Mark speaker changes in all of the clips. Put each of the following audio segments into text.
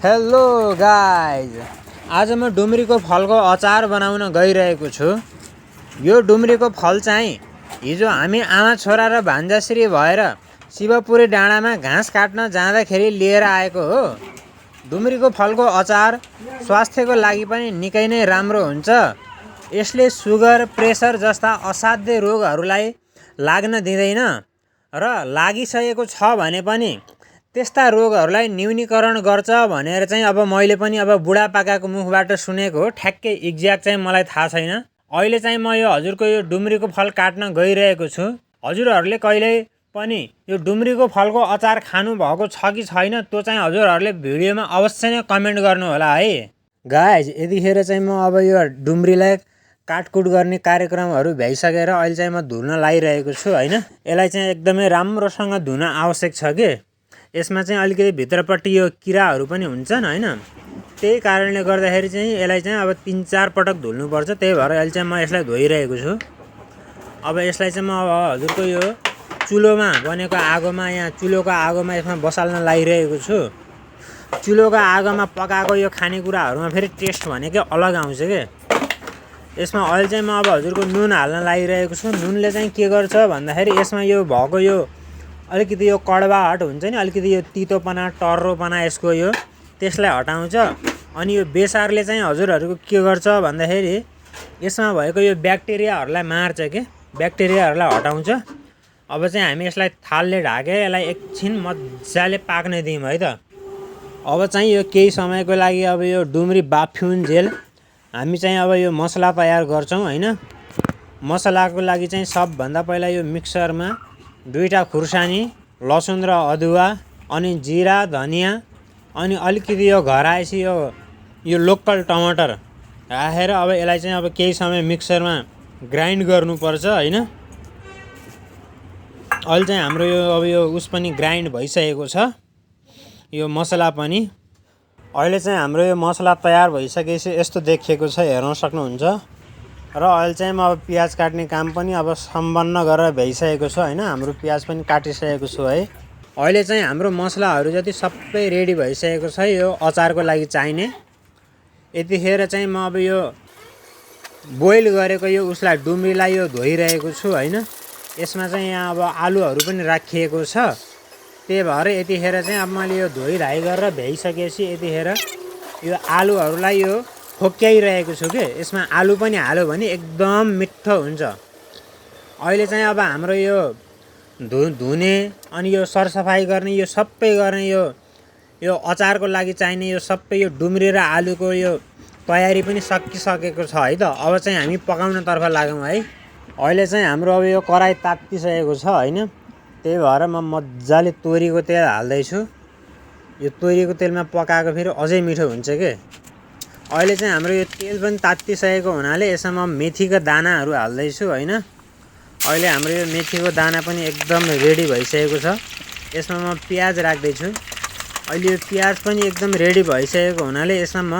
Speaker 1: Hello guys, आज म डुम्रीको फलको अचार बनाउन गइरहेको छु। यो डुम्रीको फल चाहिँ हिजो हामी आमा छोरा र भान्जाश्री भएर शिवपुरी डाँडामा घाँस काट्न जाँदाखेरि लिएर आएको हो। डुम्रीको फलको अचार स्वास्थ्यको लागि पनि निकै नै राम्रो हुन्छ। यसले सुगर, प्रेसर जस्ता असाध्य रोगहरूलाई लाग्न दिँदैन र लागिसकेको छ भने पनि त्यस्ता रोगहरूलाई न्यूनीकरण गर्छ भनेर चाहिँ अब मैले पनि बुढापाकाको मुखबाट सुनेको हो। ठ्याक्कै एक्ज्याक्ट चाहिँ मलाई थाहा छैन। अहिले चाहिँ म यो हजुरको यो डुम्रीको फल काट्न गइरहेको छु। हजुरहरूले कहिले पनि यो डुम्रीको फलको अचार खानु भएको छ कि छैन त्यो चाहिँ हजुरहरूले भिडियोमा अवश्य नै कमेन्ट गर्नु होला है। गाइज, यतिखेर चाहिँ म अब यो डुम्रीलाई काटकुट गर्ने कार्यक्रमहरू भइसकेर अहिले चाहिँ म धुन लागिरहेको छु हैन। यसलाई चाहिँ एकदमै राम्रोसँग धुन आवश्यक छ के। यसमा चाहिँ अलिकति भित्रपट्टि यो किराहरू पनि हुन्छन् हैन। त्यही कारणले गर्दाखेरि चाहिँ यसलाई चाहिँ अब 3-4 पटक धुल्नुपर्छ। त्यही भएर अहिले चाहिँ म यसलाई धोइरहेको छु। अब यसलाई चाहिँ म हजुरको यो चुलोमा बनेको आगोमा, यहाँ चुलोको आगोमा यसमा बसाल्न लागिरहेको छु। चुलोको आगोमा पकाएको यो खानेकुराहरूमा फेरि टेस्ट भनेकै अलग आउँछ के। यसमा अहिले चाहिँ म अब हजुरको नुन हाल्न लागिरहेको छु। नुनले चाहिँ के गर्छ भन्दाखेरि यसमा यो भएको यो अलिकति यो कडवाहट हुन्छ नि, अलिकति यो तितोपना, टर्रोपना यसको यो त्यसलाई हटाउँछ। अनि यो बेसारले चाहिँ हजुरहरूको के गर्छ भन्दाखेरि यसमा भएको यो ब्याक्टेरियाहरूलाई मार्छ के, ब्याक्टेरियाहरूलाई हटाउँछ। अब चाहिँ हामी यसलाई थालले ढाके यसलाई एकछिन मजाले पाक्न दिउँ है त। अब चाहिँ यो केही समयको लागि अब यो डुम्री बाफिउन्जेल हामी चाहिँ अब यो मसला तयार गर्छौँ हैन। मसलाको लागि चाहिँ सबभन्दा पहिला यो मिक्सरमा 2टा खुर्सानी, लसुन र अदुवा, अनि जिरा, धनियाँ, अनि अलिकति यो घराएसी यो लोकल टमाटर राखेर अब यसलाई चाहिँ अब केही समय मिक्सरमा ग्राइन्ड गर्नुपर्छ हैन। अहिले चाहिँ हाम्रो यो अब यो उस पनि ग्राइन्ड भइसकेको छ, यो मसला पनि। अहिले चाहिँ हाम्रो यो मसला तयार भइसकेपछि यस्तो देखिएको छ, हेर्न सक्नुहुन्छ। र अहिले चाहिँ म अब प्याज काट्ने काम पनि अब सम्पन्न गरेर भइसकेको छ हैन। हाम्रो प्याज पनि काटिसकेको छु है। अहिले चाहिँ हाम्रो मसलाहरू जति सबै रेडी भइसकेको छ यो अचारको लागि चाहिने। यतिखेर चाहिँ म अब यो बोइल गरेको यो उसलाई डुम्रीलाई यो धोइरहेको छु हैन। यसमा चाहिँ यहाँ अब आलुहरू पनि राखिएको छ। त्यही भएर यतिखेर चाहिँ अब मैले यो धोइधाइ गरेर भ्याइसकेपछि यतिखेर यो आलुहरूलाई यो खोक्याइरहेको छु के। यसमा आलु पनि हाल्यो भने एकदम मिठो हुन्छ। अहिले चाहिँ अब हाम्रो यो धुने अनि यो सरसफाइ गर्ने यो सबै गर्ने यो अचारको लागि चाहिने यो सबै यो डुम्री र आलुको यो तयारी पनि सकिसकेको छ है त। अब चाहिँ हामी पकाउनतर्फ लागौँ है। अहिले चाहिँ हाम्रो अब यो कराई तात्तिसकेको छ हैन। त्यही भएर म मजाले तोरीको तेल हाल्दैछु। यो तोरीको तेलमा पकाएको फेरि अझै मिठो हुन्छ के। अहिले चाहिँ हाम्रो यो तेल पनि तात्तिसकेको हुनाले यसमा म मेथीको दानाहरू हाल्दैछु हैन। अहिले हाम्रो यो मेथीको दाना पनि एकदम रेडी भइसकेको छ। यसमा म प्याज राख्दैछु। अहिले यो प्याज पनि एकदम रेडी भइसकेको हुनाले यसमा म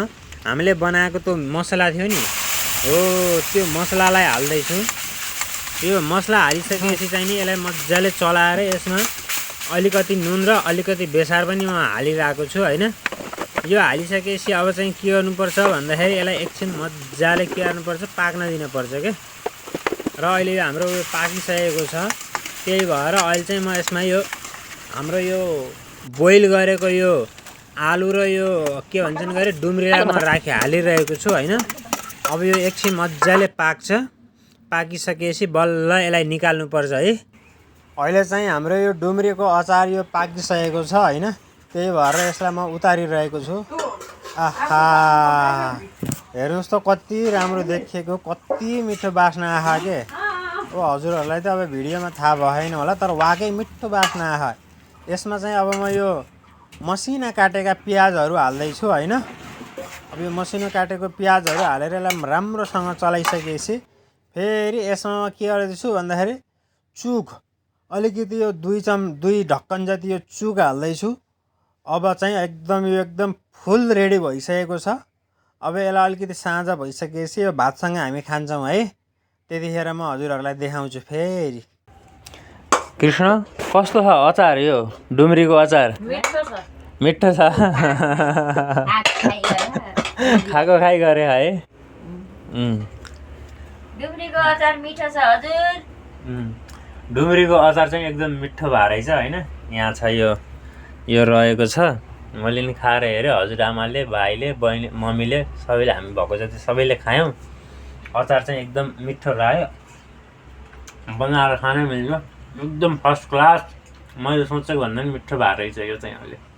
Speaker 1: हामीले बनाएको त्यो मसला थियो नि हो, त्यो मसलालाई हाल्दैछु। यो मसला हालिसकेपछि चाहिँ नि यसलाई मजाले चलाएर यसमा अलिकति नुन र अलिकति बेसार पनि म हालिरहेको छु हैन। यो हालिसकेपछि अब चाहिँ के गर्नुपर्छ भन्दाखेरि यसलाई एकछिन मजाले के गर्नुपर्छ, पाक्न दिनुपर्छ के। र अहिले यो हाम्रो यो पाकिसकेको छ। त्यही भएर अहिले चाहिँ म यसमा यो हाम्रो यो बोइल गरेको यो आलु र यो के भन्छन् गरे डुम्रीलाई म हालिरहेको छु हैन। अब यो एकछिन मजाले पाक्छ। पाकिसकेपछि बल्ल यसलाई निकाल्नुपर्छ है। अहिले चाहिँ हाम्रो यो डुम्रीको अचार यो पाकिसकेको छ हैन। त्यही भएर यसलाई म उतारिरहेको छु। आहा, हेर्नुहोस् त कति राम्रो देखिएको, कति मिठो बास्ना आहा के। अब हजुरहरूलाई त अब भिडियोमा थाहा भएन होला, तर वाकै मिठो बास्ना आहा। यसमा चाहिँ अब म यो मसिना काटेका प्याजहरू हाल्दैछु हैन। अब यो मसिनो काटेको प्याजहरू हालेर यसलाई राम्रोसँग चलाइसकेपछि फेरि यसमा के गर्दैछु भन्दाखेरि चुक अलिकति यो 2 ढक्कन जति यो चुक हाल्दैछु। अब चाहिँ एकदम फुल रेडी भइसकेको छ। अब यसलाई अलिकति साँझ भइसकेपछि यो भातसँग हामी खान्छौँ है। त्यतिखेर म हजुरहरूलाई देखाउँछु फेरि। कृष्ण, कस्तो छ अचार यो डुम्रीको अचार? मिठो छ खाएको खाइ गरे है
Speaker 2: डुम्रीको अचार मिठो छ हजुर
Speaker 1: डुम्रीको अचार चाहिँ एकदम मिठो भएर रहेछ होइन यहाँ छ यो रहेको छ मैले नि खाएर हेरेँ हजुरआमाले भाइले बहिनी मम्मीले सबैले हामी भएको जति सबैले खायौँ अचार चाहिँ एकदम मिठो रह्यो बनाएर खानै मिल्छ एकदम फर्स्ट क्लास मैले सोचेको भन्दा पनि मिठो भएर रहेछ यो चाहिँ अहिले